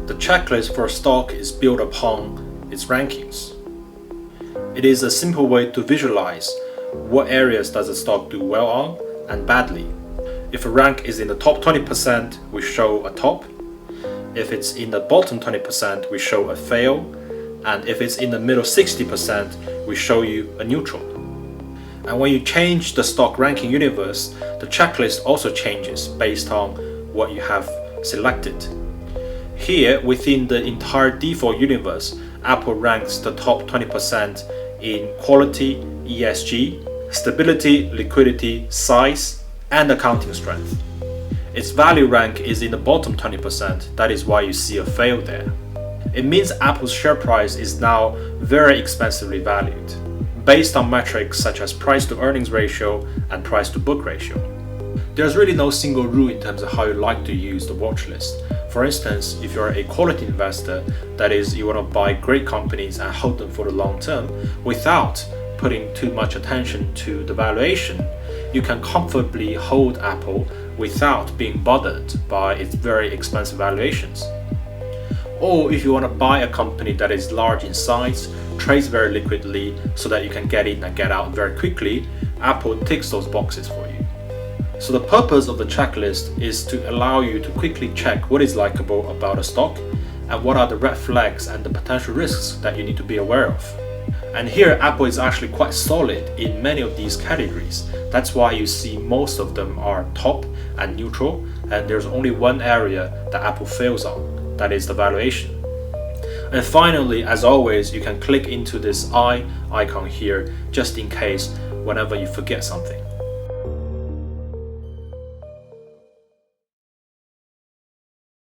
The checklist for a stock is built upon its rankings. It is a simple way to visualize what areas does a stock do well on and badly. If a rank is in the top 20%, we show a top. If it's in the bottom 20%, we show a fail. And if it's in the middle 60%, we show you a neutral. And when you change the stock ranking universe, the checklist also changes based on what you have selected. Here, within the entire default universe, Apple ranks the top 20% in quality, ESG, stability, liquidity, size, and accounting strength. Its value rank is in the bottom 20%, that is why you see a fail there. It means Apple's share price is now very expensively valued, based on metrics such as price to earnings ratio and price to book ratio. There's really no single rule in terms of how you like to use the watch list. For instance, if you're a quality investor, that is, you want to buy great companies and hold them for the long term without putting too much attention to the valuation, you can comfortably hold Apple without being bothered by its very expensive valuations. Or if you want to buy a company that is large in size, trades very liquidly so that you can get in and get out very quickly, Apple ticks those boxes for you. So the purpose of the checklist is to allow you to quickly check what is likable about a stock and what are the red flags and the potential risks that you need to be aware of. And here Apple is actually quite solid in many of these categories. That's why you see most of them are top and neutral, and there's only one area that Apple fails on, that is the valuation. And finally, as always, you can click into this eye icon here just in case whenever you forget something.